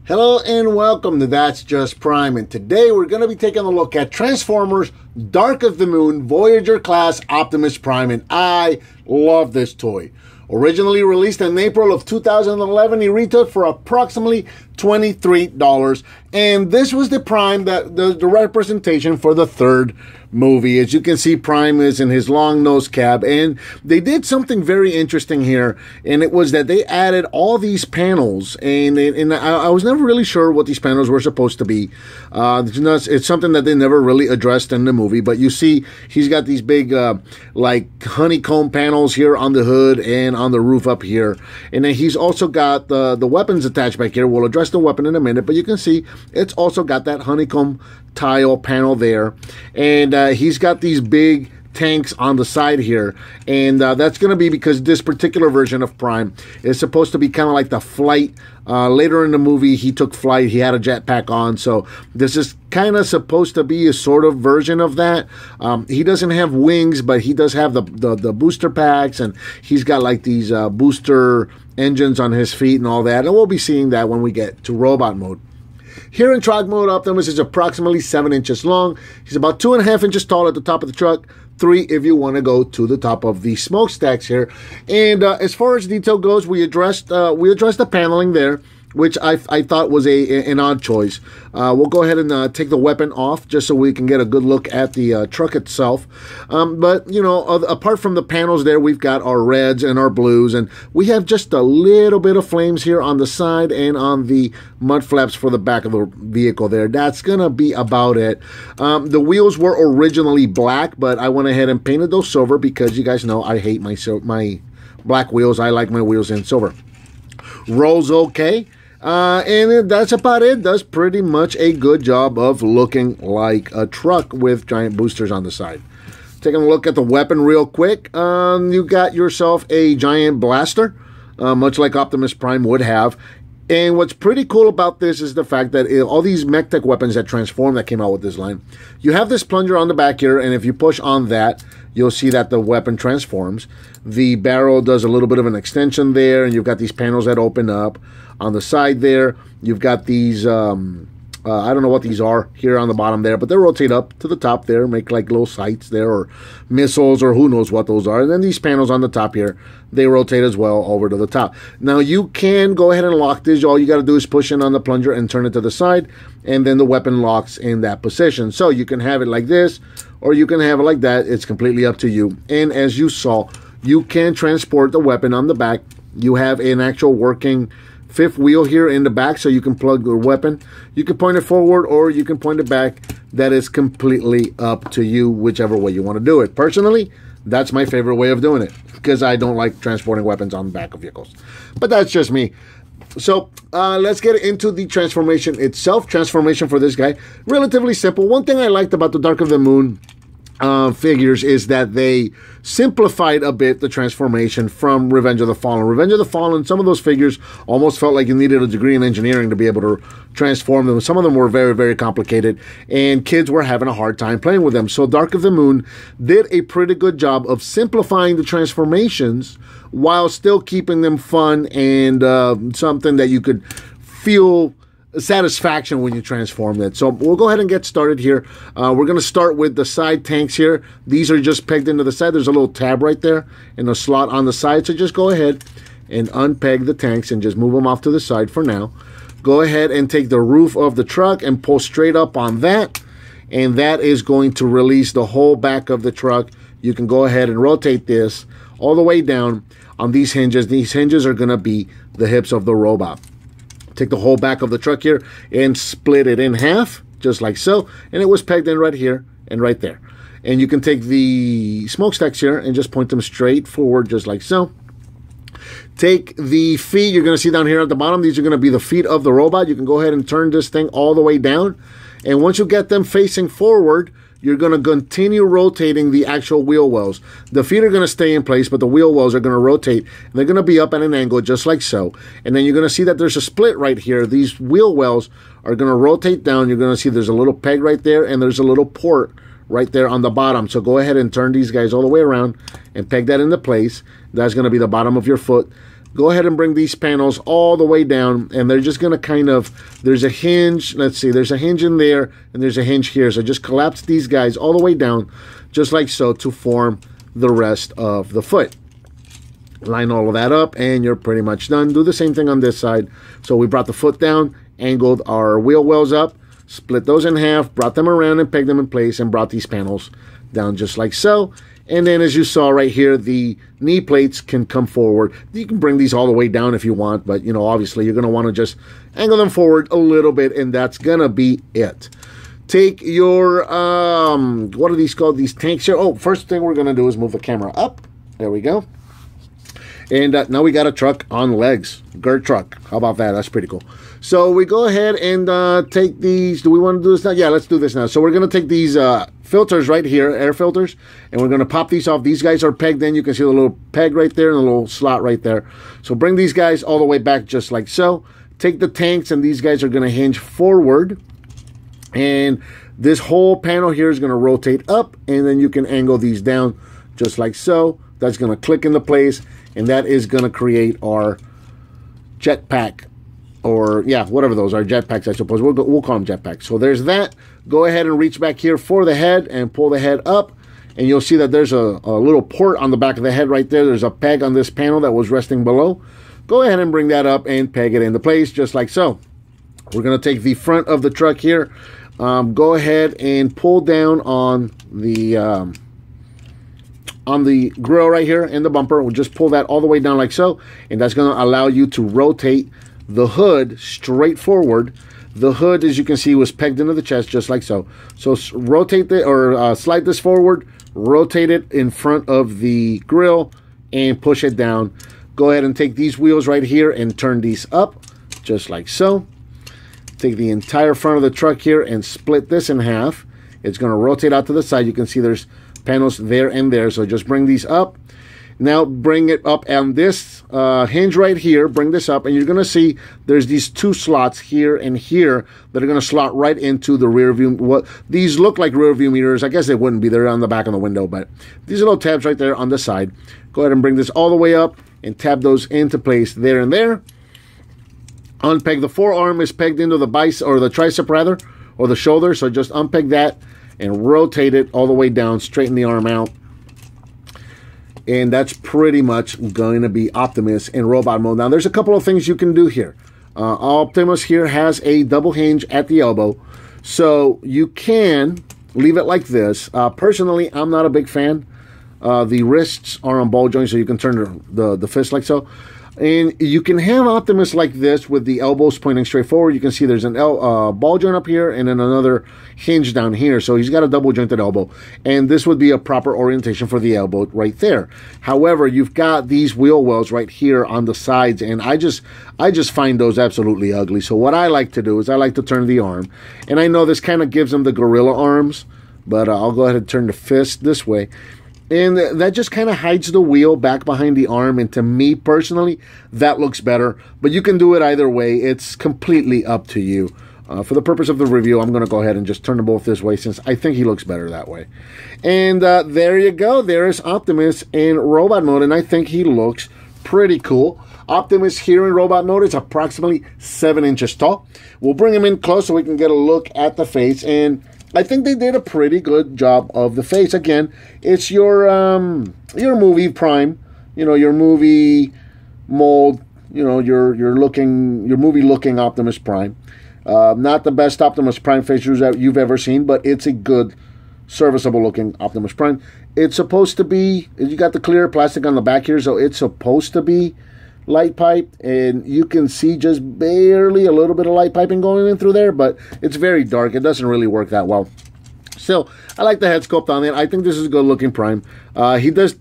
Hello and welcome to That's Just Prime, and today we're going to be taking a look at Transformers Dark of the Moon Voyager class Optimus Prime, and I love this toy. Originally released in April of 2011, he retailed for approximately $23, and this was the Prime that the representation for the third movie. As you can see, Prime is in his long nose cab, and they did something very interesting here, and it was that they added all these panels, and I was never really sure what these panels were supposed to be. It's something that they never really addressed in the movie, but you see he's got these big like honeycomb panels here on the hood and on the roof up here, and then he's also got the weapons attached back here. We'll address the weapon in a minute, but you can see it's also got that honeycomb tile panel there, and he's got these big tanks on the side here, and that's going to be because this particular version of Prime is supposed to be kind of like the flight. Later in the movie, he took flight, he had a jetpack on, so this is kind of supposed to be a sort of version of that. He doesn't have wings, but he does have the booster packs, and he's got like these booster engines on his feet and all that, and we'll be seeing that when we get to robot mode. Here in truck mode, Optimus is approximately 7 inches long. He's about 2.5 inches tall at the top of the truck. 3 if you want to go to the top of the smokestacks here. And as far as detail goes, we addressed the paneling there, which I thought was an odd choice. We'll go ahead and take the weapon off just so we can get a good look at the truck itself. But, you know, apart from the panels there, we've got our reds and our blues, and we have just a little bit of flames here on the side and on the mud flaps for the back of the vehicle there. That's going to be about it. The wheels were originally black, but I went ahead and painted those silver because you guys know I hate my black wheels. I like my wheels in silver. Rolls okay. And that's about it. Does pretty much a good job of looking like a truck with giant boosters on the side. Taking a look at the weapon real quick. You got yourself a giant blaster, much like Optimus Prime would have. And what's pretty cool about this is the fact that all these mech tech weapons that transform that came out with this line, you have this plunger on the back here, and if you push on that, you'll see that the weapon transforms. The barrel does a little bit of an extension there, and you've got these panels that open up. On the side there, you've got these, I don't know what these are here on the bottom there, but they rotate up to the top there, make like little sights there, or missiles, or who knows what those are. And then these panels on the top here, they rotate as well over to the top. Now, you can go ahead and lock this. All you got to do is push in on the plunger and turn it to the side, and then the weapon locks in that position. So you can have it like this, or you can have it like that. It's completely up to you. And as you saw, you can transport the weapon on the back. You have an actual working fifth wheel here in the back, so you can plug the weapon. You can point it forward or you can point it back. That is completely up to you, whichever way you want to do it. Personally, that's my favorite way of doing it because I don't like transporting weapons on the back of vehicles. But that's just me. So let's get into the transformation itself. Transformation for this guy, relatively simple. One thing I liked about the Dark of the Moon figures is that they simplified a bit the transformation from Revenge of the Fallen. Revenge of the Fallen, some of those figures almost felt like you needed a degree in engineering to be able to transform them. Some of them were very, very complicated, and kids were having a hard time playing with them. So Dark of the Moon did a pretty good job of simplifying the transformations while still keeping them fun and something that you could feel satisfaction when you transform it. So we'll go ahead and get started here. We're going to start with the side tanks here. These are just pegged into the side. There's a little tab right there and a slot on the side. So just go ahead and unpeg the tanks and just move them off to the side for now. Go ahead and take the roof of the truck and pull straight up on that. And that is going to release the whole back of the truck. You can go ahead and rotate this all the way down on these hinges. These hinges are going to be the hips of the robot. Take the whole back of the truck here and split it in half, just like so. And it was pegged in right here and right there. And you can take the smokestacks here and just point them straight forward, just like so. Take the feet you're going to see down here at the bottom. These are going to be the feet of the robot. You can go ahead and turn this thing all the way down. And once you get them facing forward, you're going to continue rotating the actual wheel wells. The feet are going to stay in place, but the wheel wells are going to rotate. And they're going to be up at an angle just like so. And then you're going to see that there's a split right here. These wheel wells are going to rotate down. You're going to see there's a little peg right there, and there's a little port right there on the bottom. So go ahead and turn these guys all the way around and peg that into place. That's going to be the bottom of your foot. go ahead and bring these panels all the way down, and they're just going to kind of, there's a hinge, let's see, there's a hinge in there, and there's a hinge here, so just collapse these guys all the way down, just like so, to form the rest of the foot. Line all of that up, and you're pretty much done. Do the same thing on this side. So we brought the foot down, angled our wheel wells up, split those in half, brought them around and pegged them in place, and brought these panels down just like so. And then, as you saw right here, the knee plates can come forward. You can bring these all the way down if you want, but, you know, obviously you're going to want to just angle them forward a little bit, and that's going to be it. Take your, what are these called? These tanks here. Oh, first thing we're going to do is move the camera up. There we go. And now we got a truck on legs. Gird truck. How about that? That's pretty cool. So we go ahead and take these. Do we want to do this now? Yeah, let's do this now. So we're going to take these filters right here, air filters, and we're going to pop these off. These guys are pegged in. You can see the little peg right there and the little slot right there. So bring these guys all the way back just like so. Take the tanks, and these guys are going to hinge forward. And this whole panel here is going to rotate up, and then you can angle these down just like so. That's going to click into place, and that is going to create our jetpack, or yeah, whatever those are, jetpacks, I suppose. We'll call them jetpacks. So there's that. Go ahead and reach back here for the head and pull the head up, and you'll see that there's a little port on the back of the head right there. There's a peg on this panel that was resting below. Go ahead and bring that up and peg it into place just like so. We're going to take the front of the truck here. Go ahead and pull down on the grill right here in the bumper. We'll just pull that all the way down like so, and that's going to allow you to rotate the hood straight forward. The hood, as you can see, was pegged into the chest just like so. So rotate it, or slide this forward, rotate it in front of the grill, and push it down. Go ahead and take these wheels right here and turn these up just like so. Take the entire front of the truck here and split this in half. It's going to rotate out to the side. You can see there's panels there and there, so just bring these up. Now bring it up on this hinge right here. Bring this up, and you're going to see there's these two slots here and here that are going to slot right into the rear view. What these look like rear view mirrors. I guess they wouldn't be. They're on the back of the window, but these little tabs right there on the side. Go ahead and bring this all the way up and tab those into place there and there. Unpeg the forearm is pegged into the bicep, or the tricep rather, or the shoulder. So just unpeg that and rotate it all the way down, straighten the arm out. And that's pretty much going to be Optimus in robot mode. Now, there's a couple of things you can do here. Optimus here has a double hinge at the elbow, so you can leave it like this. Personally, I'm not a big fan. The wrists are on ball joints, so you can turn the fist like so. And you can have Optimus like this with the elbows pointing straight forward. You can see there's an ball joint up here and then another hinge down here. So he's got a double jointed elbow. And this would be a proper orientation for the elbow right there. However, you've got these wheel wells right here on the sides, and I just find those absolutely ugly. So what I like to do is I like to turn the arm. And I know this kind of gives him the gorilla arms, but I'll go ahead and turn the fist this way. And that just kind of hides the wheel back behind the arm. And to me, personally, that looks better. But you can do it either way. It's completely up to you. For the purpose of the review, I'm going to go ahead and just turn them both this way, since I think he looks better that way. And there you go. There's Optimus in robot mode. And I think he looks pretty cool. Optimus here in robot mode is approximately 7 inches tall. We'll bring him in close so we can get a look at the face. And I think they did a pretty good job of the face. Again, it's your movie Prime, your movie mold, your movie looking Optimus Prime. Not the best Optimus Prime face you've ever seen, but it's a good, serviceable looking Optimus Prime. It's supposed to be, you got the clear plastic on the back here, so it's supposed to be light pipe, and you can see just barely a little bit of light piping going in through there, but it's very dark. It doesn't really work that well. Still, I like the head sculpt on it. I think this is a good looking Prime. He does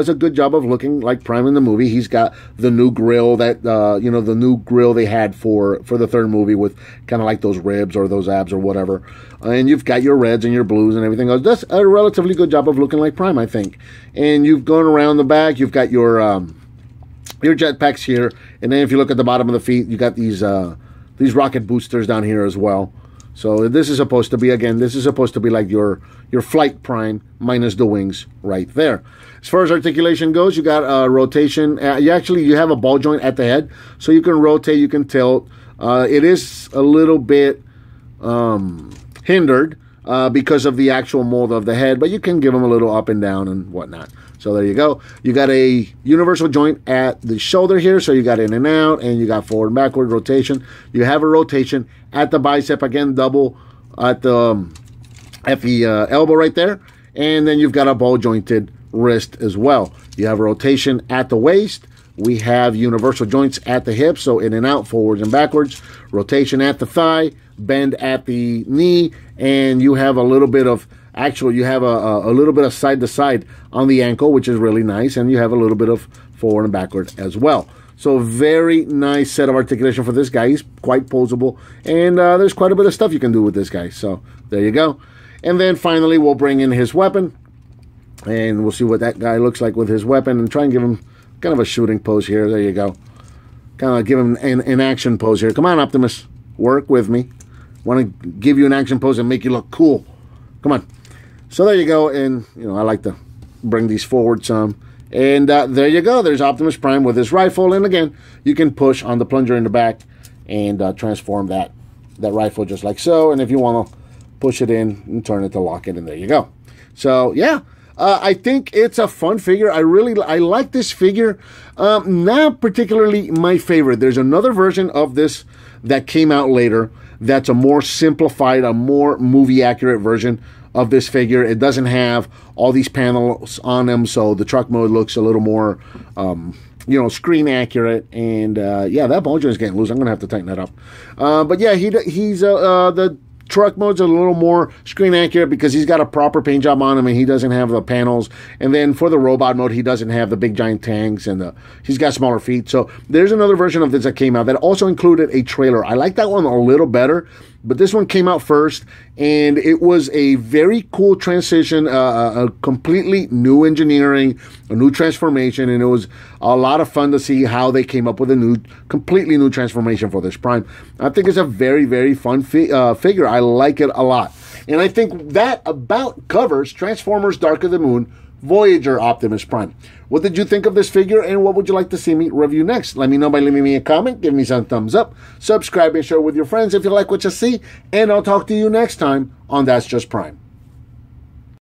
a good job of looking like Prime in the movie. He's got the new grill that the new grill they had for the third movie, with kind of like those ribs or those abs or whatever. And you've got your reds and your blues and everything else. That's a relatively good job of looking like Prime, I think. And you've gone around the back. You've got your jetpacks here, and then if you look at the bottom of the feet, you got these rocket boosters down here as well. So this is supposed to be, again, this is supposed to be like your flight prime minus the wings right there. As far as articulation goes, you got a rotation. You have a ball joint at the head, so you can rotate, you can tilt. It is a little bit hindered because of the actual mold of the head, but you can give them a little up and down and whatnot. So there you go. You got a universal joint at the shoulder here, so you got in and out, and you got forward and backward rotation. You have a rotation at the bicep, again, double at the elbow right there, and then you've got a ball jointed wrist as well. You have a rotation at the waist. We have universal joints at the hip, so in and out, forwards and backwards. Rotation at the thigh, bend at the knee, and you have a little bit of, you have a little bit of side to side on the ankle, which is really nice, and you have a little bit of forward and backward as well. So very nice set of articulation for this guy. He's quite posable, and there's quite a bit of stuff you can do with this guy. So there you go. And then finally, we'll bring in his weapon, and we'll see what that guy looks like with his weapon, and try and give him kind of a shooting pose here. There you go. Kind of give him an action pose here. Come on, Optimus. Work with me. Want to give you an action pose and make you look cool. Come on. So there you go. And, I like to bring these forward some. And there you go. There's Optimus Prime with his rifle. And again, you can push on the plunger in the back and transform that rifle just like so. And if you want to push it in and turn it to lock it, and there you go. So, yeah. I think it's a fun figure. I like this figure. Not particularly my favorite. There's another version of this that came out later that's a more simplified, a more movie-accurate version of this figure. It doesn't have all these panels on them, so the truck mode looks a little more, screen accurate. And, yeah, that ball joint is getting loose. I'm going to have to tighten that up. But, yeah, he's the truck mode's a little more screen accurate because he's got a proper paint job on him and he doesn't have the panels. And then for the robot mode, he doesn't have the big giant tanks and he's got smaller feet. So there's another version of this that came out that also included a trailer. I like that one a little better, but this one came out first, and it was a very cool transition, a completely new engineering, a new transformation, and it was a lot of fun to see how they came up with a completely new transformation for this Prime. I think it's a very, very fun figure. I like it a lot. And I think that about covers Transformers Dark of the Moon Voyager Optimus Prime. What did you think of this figure, and what would you like to see me review next? Let me know by leaving me a comment, give me some thumbs up, subscribe and share with your friends if you like what you see, and I'll talk to you next time on That's Just Prime.